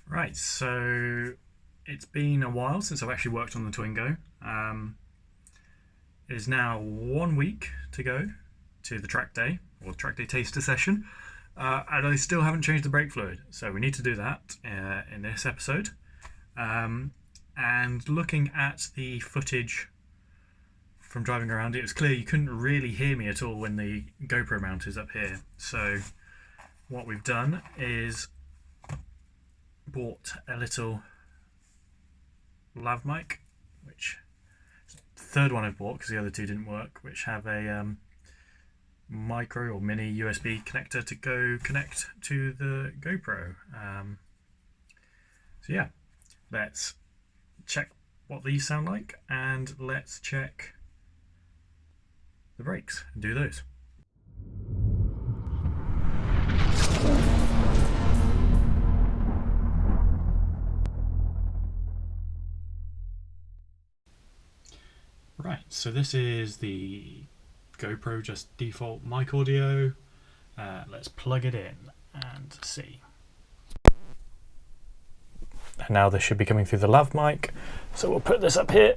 Right, so it's been a while since I've actually worked on the Twingo. It is now 1 week to go to the track day, or track day taster session, and I still haven't changed the brake fluid, so we need to do that in this episode. And looking at the footage from driving around, it was clear you couldn't really hear me at all when the GoPro mount is up here. So what we've done is bought a little lav mic, which is the third one I've bought because the other two didn't work, which have a micro or mini USB connector to go connect to the GoPro. So yeah, let's check what these sound like and let's check the brakes and do those. Right, so this is the GoPro just default mic audio. Let's plug it in and see. And now this should be coming through the lav mic. So we'll put this up here.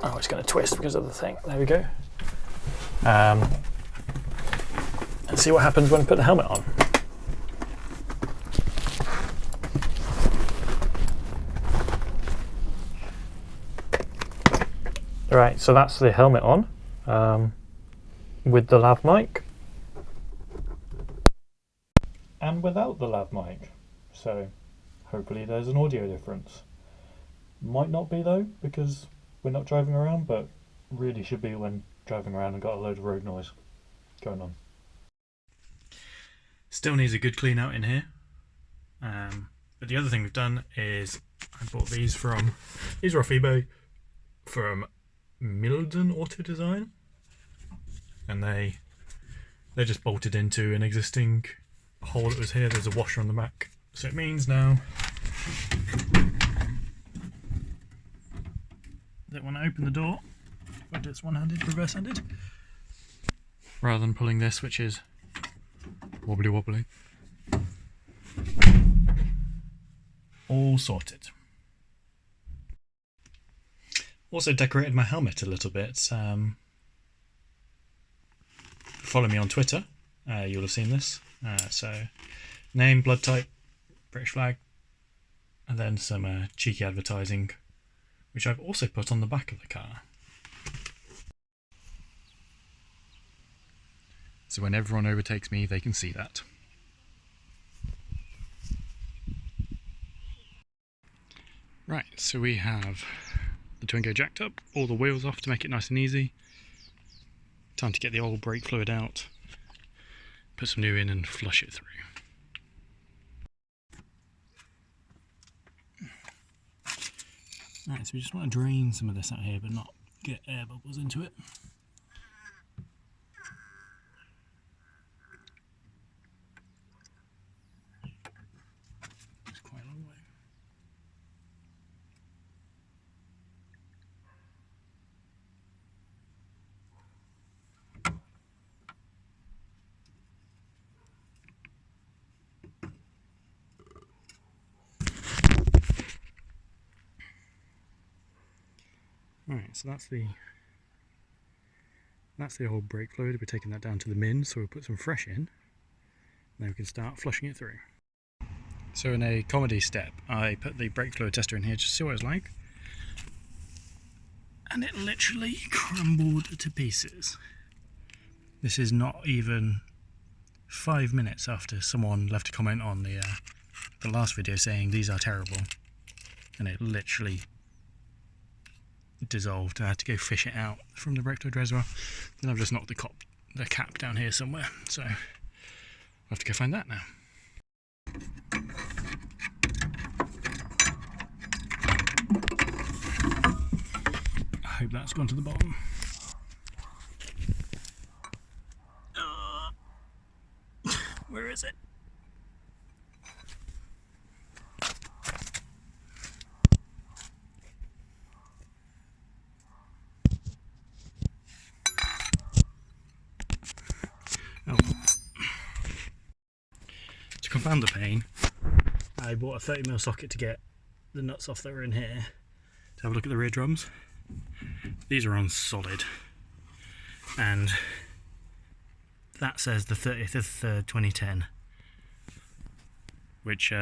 Oh, it's going to twist because of the thing. There we go. And see what happens when I put the helmet on. Right, so that's the helmet on with the lav mic and without the lav mic. So hopefully there's an audio difference. Might not be though, because we're not driving around, but really should be when driving around and got a load of road noise going on. Still needs a good clean out in here. But the other thing we've done is I bought these are off eBay from Oulton Auto Design, and they're just bolted into an existing hole that was here. There's a washer on the back, so it means now that when I open the door, whether it's one-handed, reverse-handed, rather than pulling this, which is wobbly, all sorted. Also decorated my helmet a little bit. Follow me on Twitter, you'll have seen this. So name, blood type, British flag, and then some cheeky advertising, which I've also put on the back of the car. So when everyone overtakes me, they can see that. Right, so we have the Twingo jacked up, all the wheels off to make it nice and easy. Time to get the old brake fluid out, put some new in and flush it through. Right, so we just want to drain some of this out here but not get air bubbles into it. It's quite a long way. Right, so that's the old brake fluid. We're taking that down to the min, so we'll put some fresh in. Then we can start flushing it through. So in a comedy step, I put the brake fluid tester in here just to see what it's like. And it literally crumbled to pieces. This is not even 5 minutes after someone left a comment on the last video saying these are terrible. And it literally dissolved. I had to go fish it out from the brake fluid reservoir. Then I've just knocked the cap down here somewhere, so I'll have to go find that now. I hope that's gone to the bottom. Where is it? Oh. To confound the pain, I bought a 30mm socket to get the nuts off that were in here. To have a look at the rear drums. These are on solid, and that says the 30th of 3rd 2010, which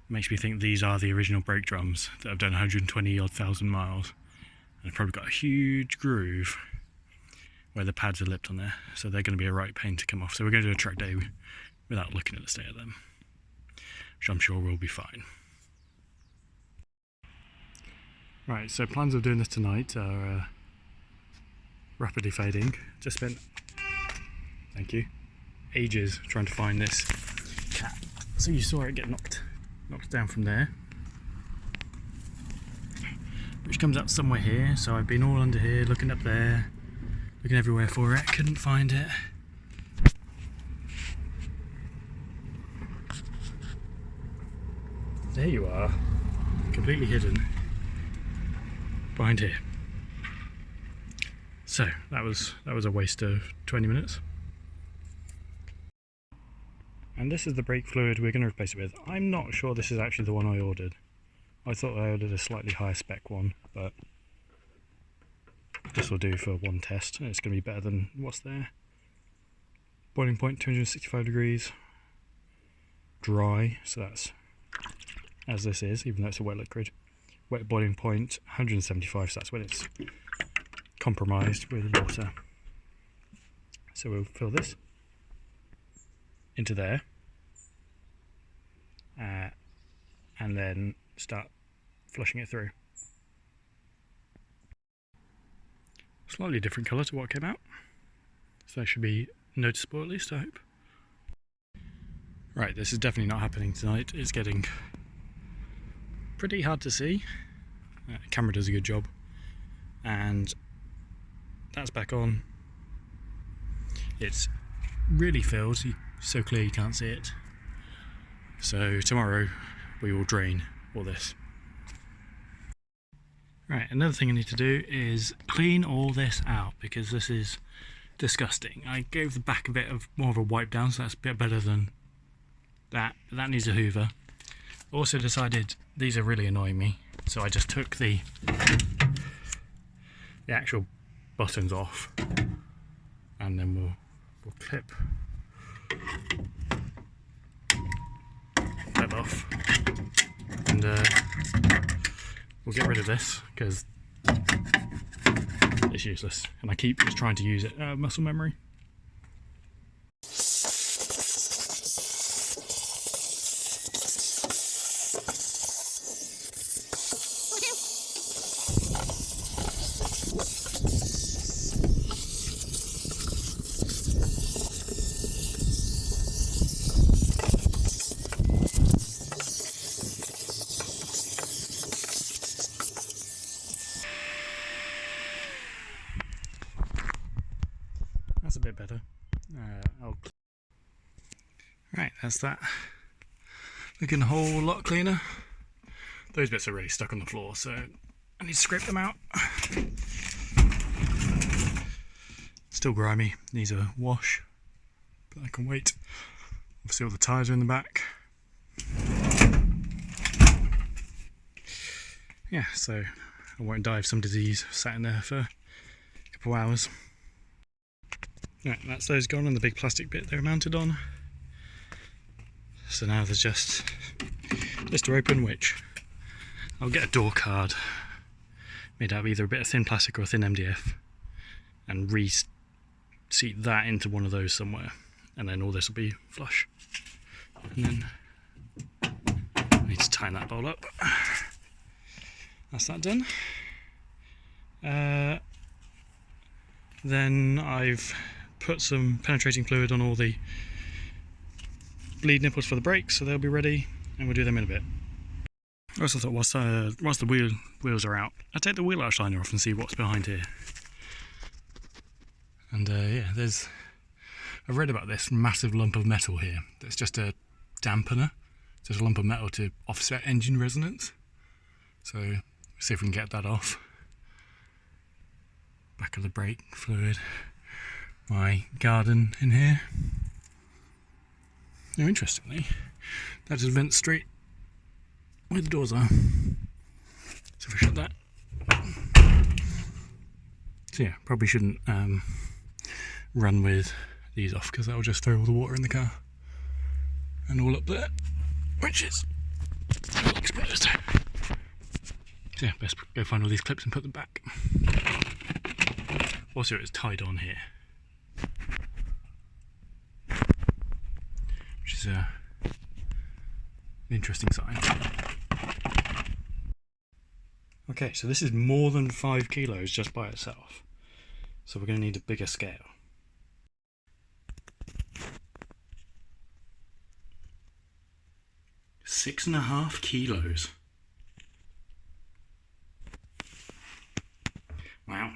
makes me think these are the original brake drums that have done 120,000 miles, and probably got a huge groove where the pads are lipped on there, so they're going to be a right pain to come off. So we're going to do a track day without looking at the state of them, which I'm sure will be fine. Right, so plans of doing this tonight are rapidly fading. Just spent, thank you, ages trying to find this cap. So you saw it get knocked down from there, which comes up somewhere here. So I've been all under here, looking up there, looking everywhere for it, couldn't find it. There you are, completely hidden behind here. So that was a waste of 20 minutes. And this is the brake fluid we're going to replace it with. I'm not sure this is actually the one I ordered. I thought I ordered a slightly higher spec one, but this will do for one test, and it's going to be better than what's there. Boiling point 265 degrees, dry, so that's as this is, even though it's a wet liquid. Wet boiling point 175, so that's when it's compromised with water. So we'll fill this into there, and then start flushing it through. Slightly different colour to what came out, so that should be noticeable at least, I hope. Right, this is definitely not happening tonight. It's getting pretty hard to see. The camera does a good job, and that's back on. It's really filled, so clear you can't see it. So tomorrow we will drain all this. Right, another thing I need to do is clean all this out, because this is disgusting. I gave the back a bit of more of a wipe down, so that's a bit better than that, but that needs a hoover. Also decided these are really annoying me, so I just took the actual buttons off, and then we'll clip that off, and we'll get rid of this because it's useless, and I keep just trying to use it muscle memory. That's a bit better. Right, that's that. Looking a whole lot cleaner. Those bits are really stuck on the floor, so I need to scrape them out. Still grimy, needs a wash, but I can wait. Obviously all the tyres are in the back. Yeah, so I won't die of some disease sat in there for a couple of hours. Right, that's those gone, and the big plastic bit they're mounted on. So now there's just this to open, which I'll get a door card made out of either a bit of thin plastic or a thin MDF, and reseat that into one of those somewhere, and then all this will be flush. And then I need to tighten that bowl up. That's that done. Then I've put some penetrating fluid on all the bleed nipples for the brakes, so they'll be ready, and we'll do them in a bit. I also thought whilst the wheels are out, I'll take the wheel arch liner off and see what's behind here. And yeah, I've read about this massive lump of metal here that's just a dampener, just a lump of metal to offset engine resonance. So see if we can get that off. Back of the brake fluid, my garden in here. Now interestingly, that is vent straight where the doors are. So if I shut that. So yeah, probably shouldn't run with these off because that will just throw all the water in the car and all up there, which is exposed. So yeah, best go find all these clips and put them back. Also, it's tied on here, which is an interesting sign. Okay, so this is more than 5 kilos just by itself, so we're going to need a bigger scale. £6.5 kilos. Wow.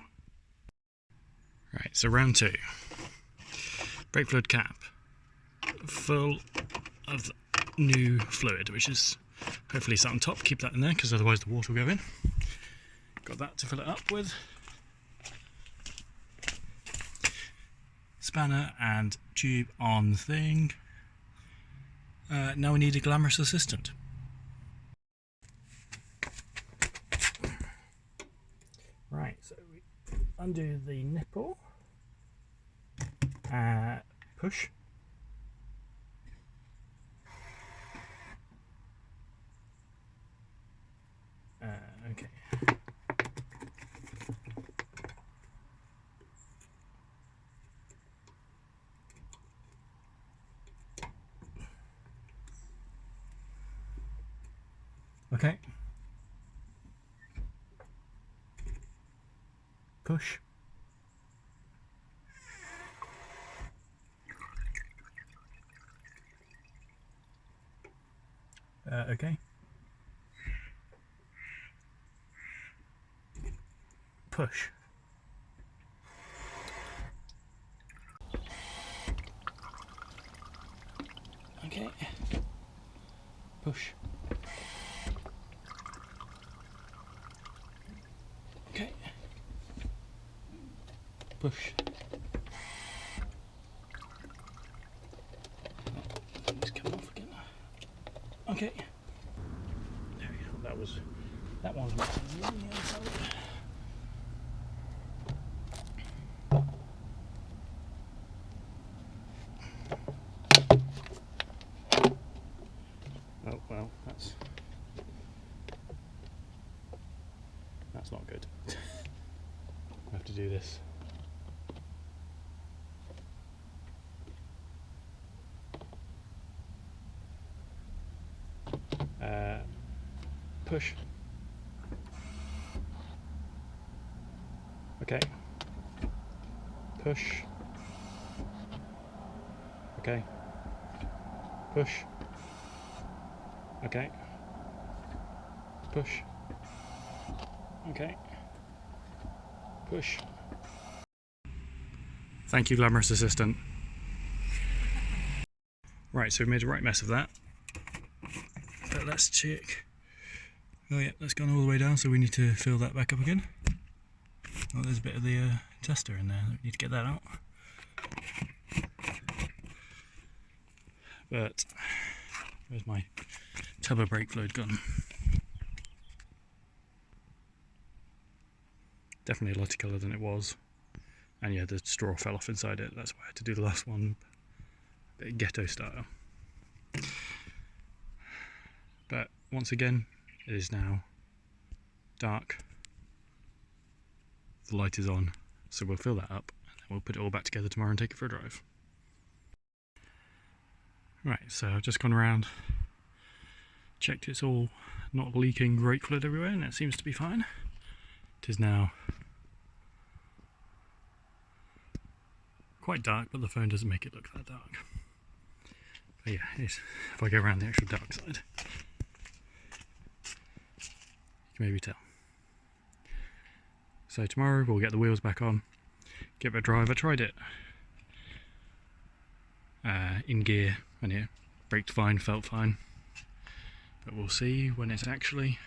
Right, so round 2. Brake fluid cap full of new fluid, which is hopefully sat on top. Keep that in there because otherwise the water will go in. Got that to fill it up with. Spanner and tube on the thing. Now we need a glamorous assistant. Right, so we undo the nipple. Push. Okay. Okay. Push. Okay. Push. Okay. Push. Okay. Push. It's come off again. Okay. There we go. That one's missing on the other side. Oh well, that's not good. I have to do this. Push. Okay. Push. Okay. Push. Okay. Push. Okay. Push. Thank you, glamorous assistant. Right, so we made a right mess of that. But let's check. Oh yeah, that's gone all the way down, so we need to fill that back up again. Oh, there's a bit of the tester in there. We need to get that out. But where's my tub of brake fluid gone? Definitely a lot colour than it was. And yeah, the straw fell off inside it. That's why I had to do the last one. A bit ghetto style. But once again, it is now dark. The light is on, so we'll fill that up and then we'll put it all back together tomorrow and take it for a drive. Right, so I've just gone around, checked it's all not leaking brake fluid everywhere, and it seems to be fine. It is now quite dark, but the phone doesn't make it look that dark. But yeah, if I go around the actual dark side, you can maybe tell. So tomorrow we'll get the wheels back on, give it a drive. I tried it in gear and it braked fine, felt fine. But we'll see when it's actually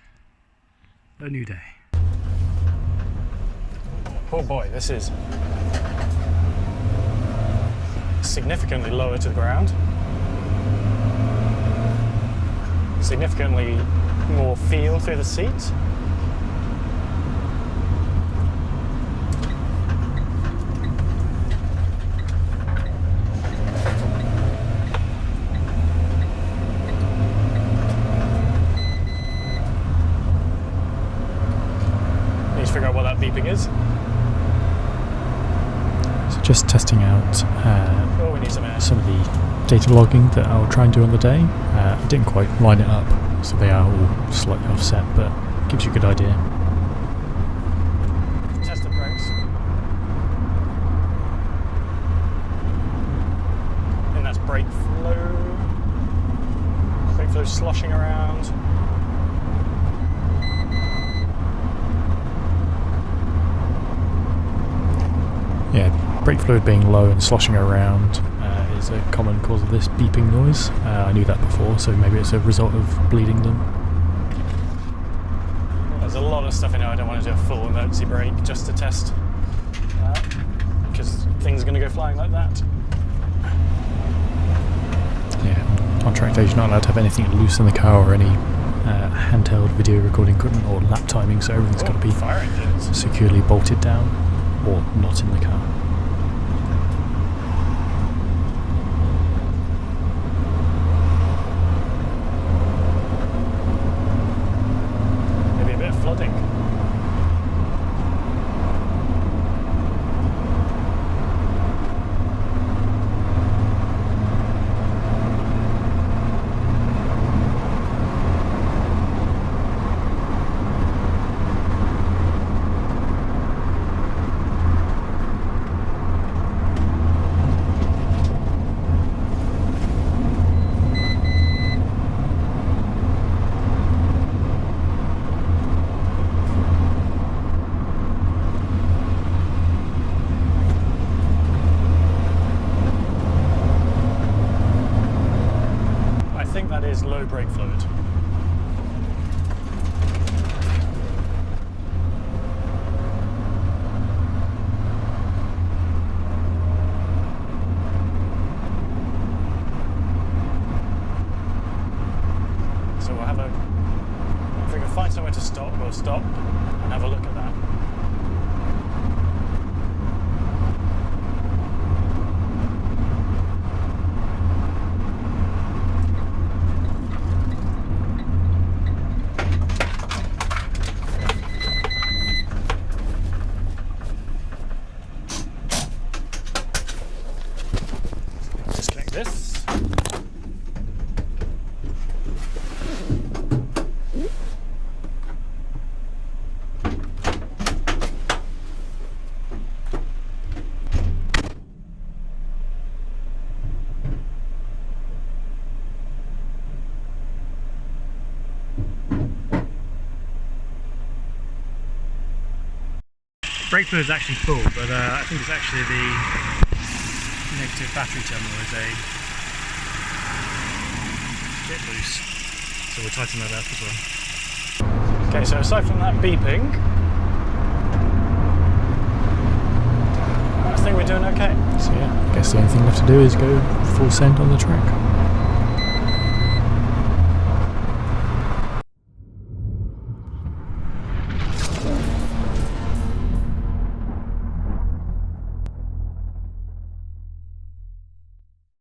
a new day. Oh boy, this is significantly lower to the ground. significantly more feel through the seat. Need to figure out what that beeping is. So just testing out We need some air. some of the data logging that I'll try and do on the day. I didn't quite line it up, so they are all slightly offset, but gives you a good idea. Test the brakes. And that's brake flow. Brake flow sloshing around. Yeah, brake fluid being low and sloshing around is a common cause of this beeping noise. I knew that before, so maybe it's a result of bleeding them. There's a lot of stuff in here. I don't want to do a full emergency brake just to test that, because things are going to go flying like that. Yeah, on track days you're not allowed to have anything loose in the car or any handheld video recording equipment or lap timing, so everything's got to be fire engines. securely bolted down or not in the car. Maybe a bit of flooding. I think that is low brake fluid. So we'll have a, if we can find somewhere to stop, we'll stop and have a look at that. Disconnect this. Brake fluid is actually full, but I think it's actually the negative battery terminal is a bit loose, so we'll tighten that up as well. Okay, so aside from that beeping, I think we're doing okay. So yeah, I guess the only thing left to do is go full send on the track.